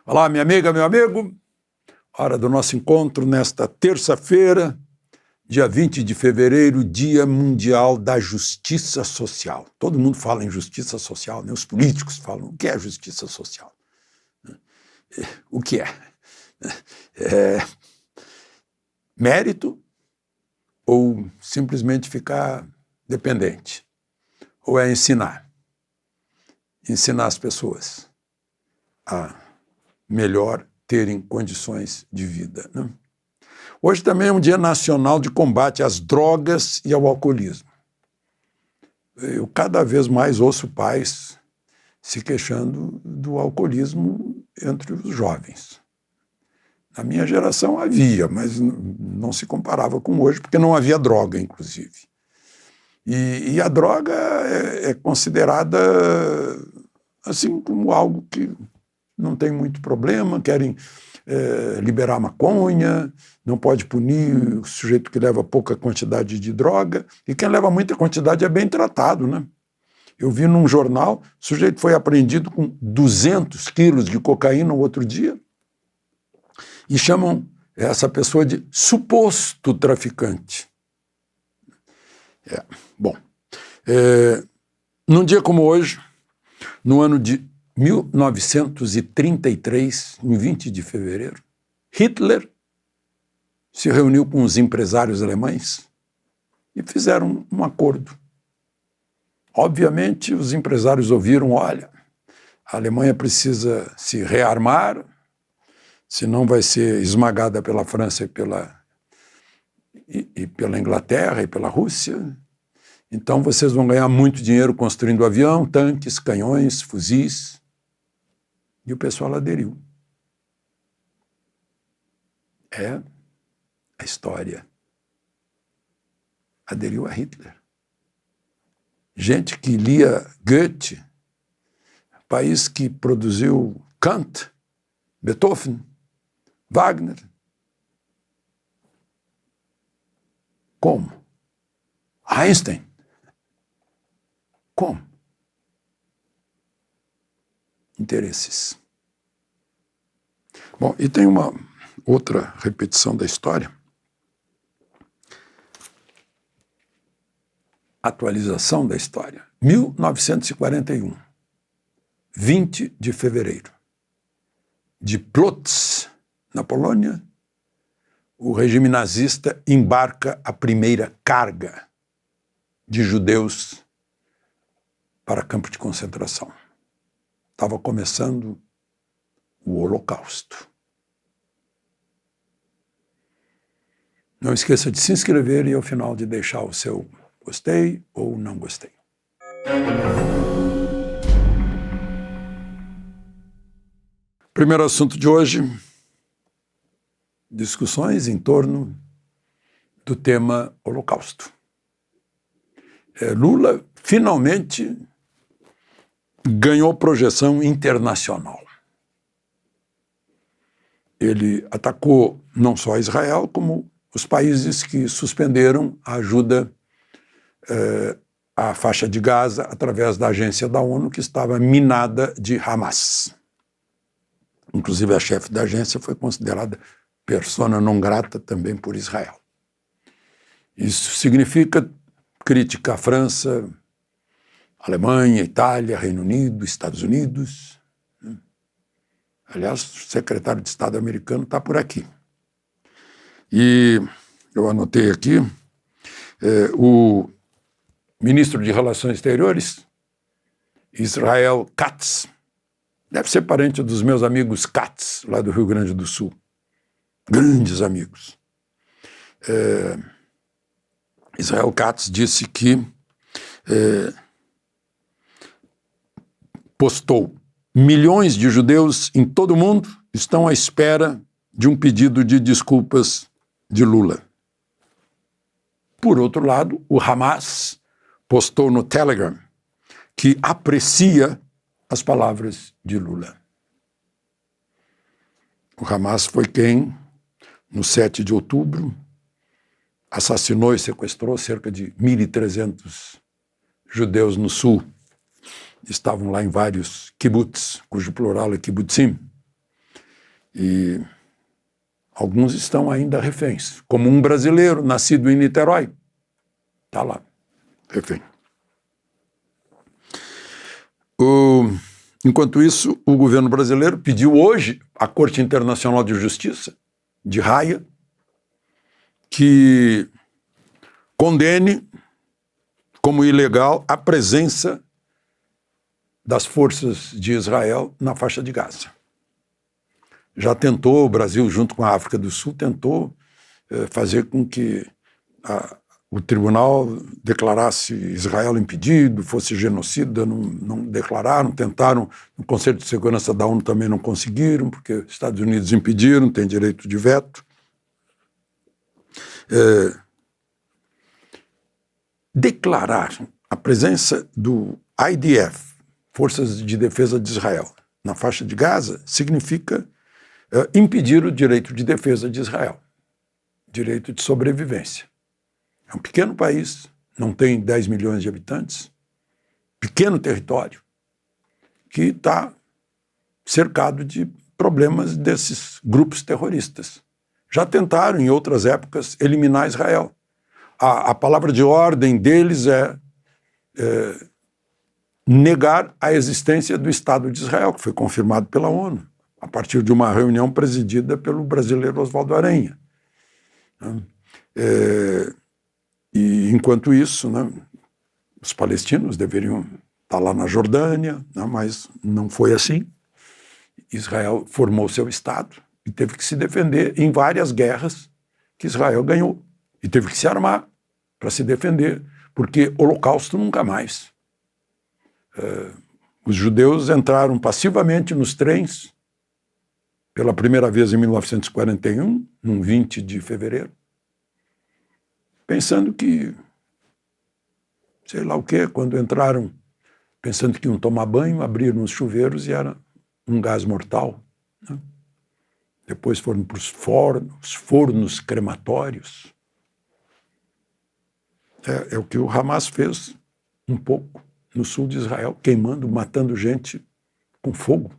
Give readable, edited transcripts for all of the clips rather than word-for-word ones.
Olá, minha amiga, meu amigo. Hora do nosso encontro nesta terça-feira, dia 20 de fevereiro, Dia Mundial da Justiça Social. Todo mundo fala em justiça social, né? Os políticos falam, o que é justiça social? O que é? É mérito ou simplesmente ficar dependente? Ou é ensinar? Ensinar as pessoas a melhor terem condições de vida, né? Hoje também é um dia nacional de combate às drogas e ao alcoolismo. Eu cada vez mais ouço pais se queixando do alcoolismo entre os jovens. Na minha geração havia, mas não se comparava com hoje, porque não havia droga, inclusive. E a droga é considerada assim como algo que não tem muito problema, querem liberar maconha, não pode punir o sujeito que leva pouca quantidade de droga, e quem leva muita quantidade é bem tratado, né? Eu vi num jornal, o sujeito foi apreendido com 200 quilos de cocaína no outro dia, e chamam essa pessoa de suposto traficante. Num dia como hoje, no ano de 1933, em 20 de fevereiro, Hitler se reuniu com os empresários alemães e fizeram um acordo. Obviamente, os empresários ouviram, olha, a Alemanha precisa se rearmar, senão vai ser esmagada pela França e pela Inglaterra e pela Rússia. Então vocês vão ganhar muito dinheiro construindo avião, tanques, canhões, fuzis. E o pessoal aderiu. É a história. Aderiu a Hitler. Gente que lia Goethe, país que produziu Kant, Beethoven, Wagner. Como? Einstein. Como? Interesses. Bom, e tem uma outra repetição da história. Atualização da história. 1941, 20 de fevereiro. De Plotzk, na Polônia, o regime nazista embarca a primeira carga de judeus para campo de concentração. Estava começando o Holocausto. Não esqueça de se inscrever e ao final de deixar o seu gostei ou não gostei. Primeiro assunto de hoje, discussões em torno do tema Holocausto. Lula finalmente ganhou projeção internacional. Ele atacou não só Israel, como os países que suspenderam a ajuda à faixa de Gaza através da agência da ONU que estava minada de Hamas. Inclusive a chefe da agência foi considerada persona non grata também por Israel. Isso significa crítica à França, Alemanha, Itália, Reino Unido, Estados Unidos. Aliás, o secretário de Estado americano está por aqui. E eu anotei aqui, o ministro de Relações Exteriores, Israel Katz, deve ser parente dos meus amigos Katz, lá do Rio Grande do Sul. Grandes amigos. Israel Katz disse que postou: milhões de judeus em todo o mundo estão à espera de um pedido de desculpas de Lula. Por outro lado, o Hamas postou no Telegram que aprecia as palavras de Lula. O Hamas foi quem, no 7 de outubro, assassinou e sequestrou cerca de 1.300 judeus no sul. Estavam lá em vários kibbutz, cujo plural é kibbutzim, E alguns estão ainda reféns, como um brasileiro nascido em Niterói. Está lá, refém. Enquanto isso, o governo brasileiro pediu hoje à Corte Internacional de Justiça, de Haia, que condene como ilegal a presença das forças de Israel na faixa de Gaza. Já tentou, o Brasil, junto com a África do Sul, tentou fazer com que o tribunal declarasse Israel impedido, fosse genocida, não declararam, tentaram, no Conselho de Segurança da ONU também não conseguiram, porque os Estados Unidos impediram, tem direito de veto. Declarar a presença do IDF, Forças de Defesa de Israel, na faixa de Gaza, significa impedir o direito de defesa de Israel, direito de sobrevivência. É um pequeno país, não tem 10 milhões de habitantes, pequeno território, que está cercado de problemas desses grupos terroristas. Já tentaram, em outras épocas, eliminar Israel. A palavra de ordem deles é negar a existência do Estado de Israel, que foi confirmado pela ONU, a partir de uma reunião presidida pelo brasileiro Oswaldo Aranha. E, enquanto isso, né, os palestinos deveriam estar lá na Jordânia, né, mas não foi assim. Israel formou seu Estado e teve que se defender em várias guerras que Israel ganhou. E teve que se armar para se defender, porque Holocausto nunca mais. Os judeus entraram passivamente nos trens pela primeira vez em 1941, num 20 de fevereiro, pensando que, sei lá o quê, quando entraram, pensando que iam tomar banho, abriram os chuveiros e era um gás mortal. Né? Depois foram para os fornos crematórios. É o que o Hamas fez um pouco no sul de Israel, queimando, matando gente com fogo.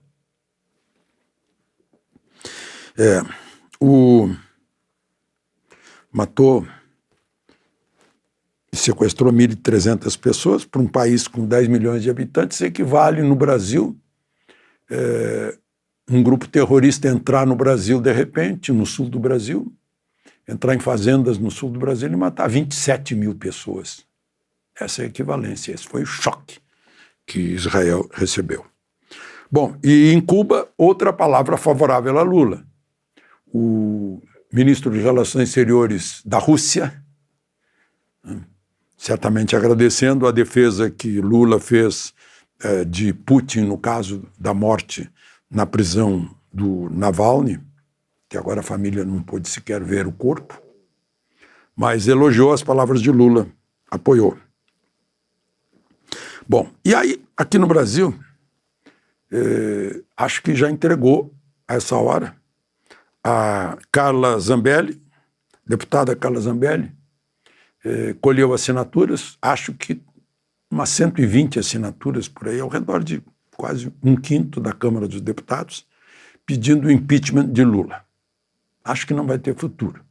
Matou e sequestrou 1.300 pessoas para um país com 10 milhões de habitantes, equivale no Brasil um grupo terrorista entrar no Brasil de repente, no sul do Brasil, entrar em fazendas no sul do Brasil e matar 27 mil pessoas. Essa é a equivalência, esse foi o choque que Israel recebeu. Bom, e em Cuba, outra palavra favorável a Lula. O ministro de Relações Exteriores da Rússia, certamente agradecendo a defesa que Lula fez de Putin no caso da morte na prisão do Navalny, que agora a família não pôde sequer ver o corpo, mas elogiou as palavras de Lula, apoiou. Bom, e aí, aqui no Brasil, acho que já entregou a essa hora a Carla Zambelli, deputada Carla Zambelli, colheu assinaturas, acho que umas 120 assinaturas por aí, ao redor de quase 1/5 da Câmara dos Deputados, pedindo o impeachment de Lula. Acho que não vai ter futuro,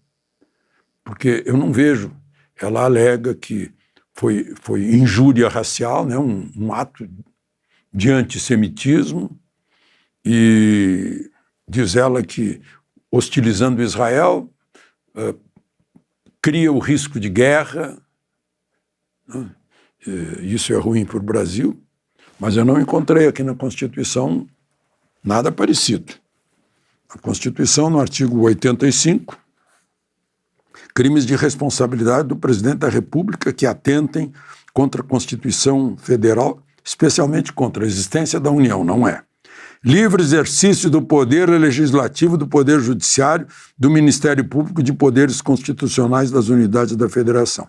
porque eu não vejo, ela alega que foi injúria racial, né, um ato de antissemitismo, e diz ela que, hostilizando Israel, cria o risco de guerra, né? Isso é ruim para o Brasil, mas eu não encontrei aqui na Constituição nada parecido. A Constituição, no artigo 85, crimes de responsabilidade do presidente da República que atentem contra a Constituição Federal, especialmente contra a existência da União, não é? Livre exercício do poder legislativo, do poder judiciário, do Ministério Público, de poderes constitucionais das unidades da Federação.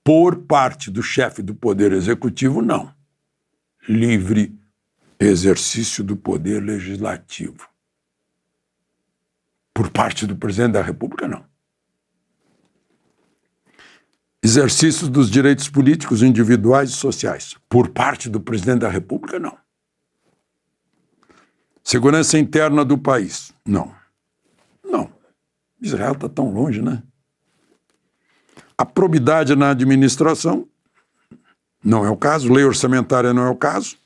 Por parte do chefe do Poder Executivo, não. Livre exercício do poder legislativo. Por parte do presidente da República, não. Exercício dos direitos políticos individuais e sociais. Por parte do presidente da República, não. Segurança interna do país, não. Israel está tão longe, né? A probidade na administração não é o caso, lei orçamentária não é o caso,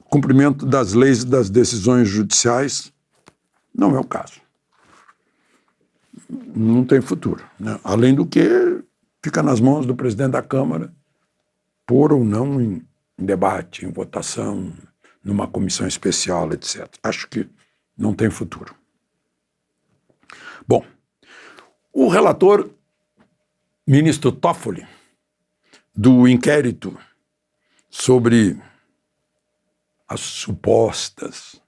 cumprimento das leis e das decisões judiciais não é o caso. Não tem futuro, né? Além do que, fica nas mãos do presidente da Câmara pôr ou não em debate, em votação, numa comissão especial, etc. Acho que não tem futuro. Bom, o relator, ministro Toffoli, do inquérito sobre as supostas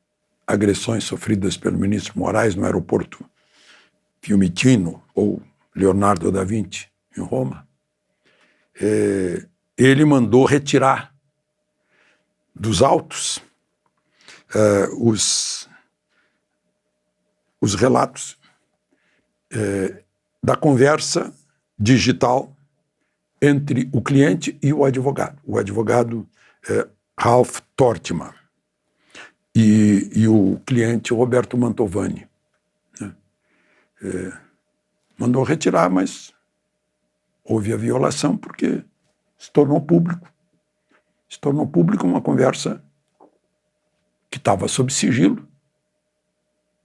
agressões sofridas pelo ministro Moraes no aeroporto Fiumicino, ou Leonardo da Vinci, em Roma, ele mandou retirar dos autos os relatos da conversa digital entre o cliente e o advogado Ralph Tortman e o cliente Roberto Mantovani. Mandou retirar, mas houve a violação porque se tornou público. Se tornou público uma conversa que estava sob sigilo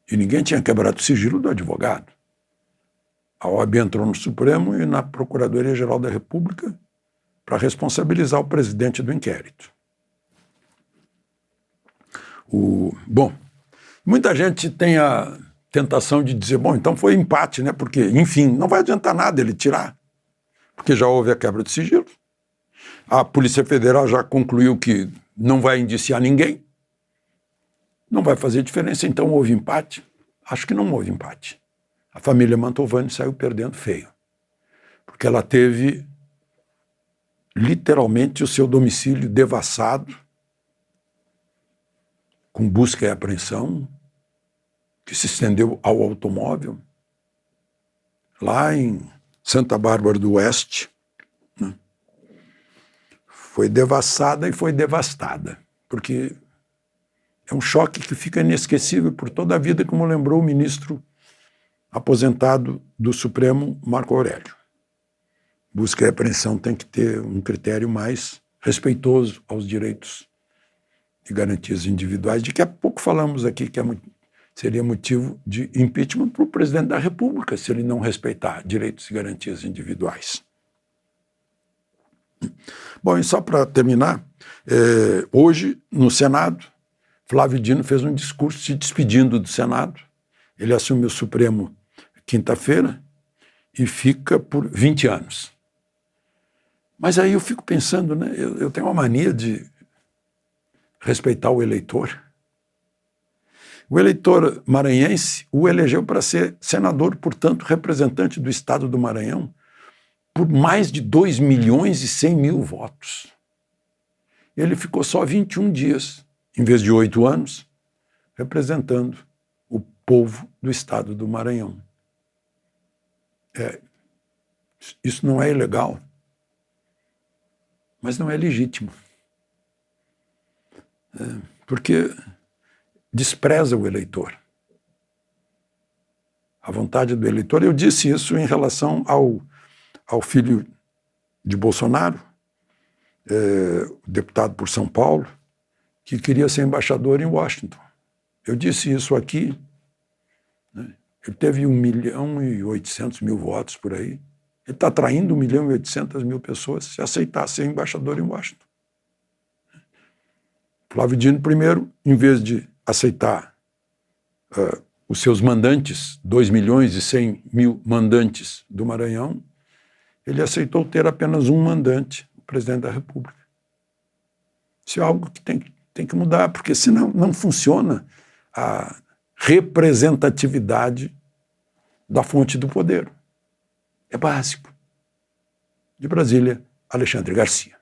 e ninguém tinha quebrado o sigilo do advogado. A OAB entrou no Supremo e na Procuradoria-Geral da República para responsabilizar o presidente do inquérito. Bom, muita gente tem a tentação de dizer, bom, então foi empate, né? Porque, enfim, não vai adiantar nada ele tirar, porque já houve a quebra de sigilo. A Polícia Federal já concluiu que não vai indiciar ninguém, não vai fazer diferença, então houve empate. Acho que não houve empate. A família Mantovani saiu perdendo feio, porque ela teve literalmente o seu domicílio devassado, com busca e apreensão, que se estendeu ao automóvel, lá em Santa Bárbara do Oeste, né? Foi devassada e foi devastada, porque é um choque que fica inesquecível por toda a vida, como lembrou o ministro aposentado do Supremo, Marco Aurélio. Busca e apreensão tem que ter um critério mais respeitoso aos direitos e garantias individuais. Daqui a pouco falamos aqui que seria motivo de impeachment para o presidente da República, se ele não respeitar direitos e garantias individuais. Bom, e só para terminar, hoje, no Senado, Flávio Dino fez um discurso se despedindo do Senado. Ele assume o Supremo quinta-feira e fica por 20 anos. Mas aí eu fico pensando, né? Eu tenho uma mania de respeitar o eleitor. O eleitor maranhense o elegeu para ser senador, portanto, representante do Estado do Maranhão, por mais de 2.100.000 votos. Ele ficou só 21 dias, em vez de 8 anos, representando o povo do Estado do Maranhão. Isso não é ilegal, mas não é legítimo. Porque despreza o eleitor. A vontade do eleitor. Eu disse isso em relação ao filho de Bolsonaro, deputado por São Paulo, que queria ser embaixador em Washington. Eu disse isso aqui, né? Ele teve 1.800.000 votos por aí. Ele está atraindo 1.800.000 pessoas se aceitar ser embaixador em Washington. Flávio Dino, primeiro, em vez de aceitar os seus mandantes, 2.100.000 mandantes do Maranhão, ele aceitou ter apenas um mandante, o presidente da República. Isso é algo que tem que mudar, porque senão não funciona a representatividade da fonte do poder. É básico. De Brasília, Alexandre Garcia.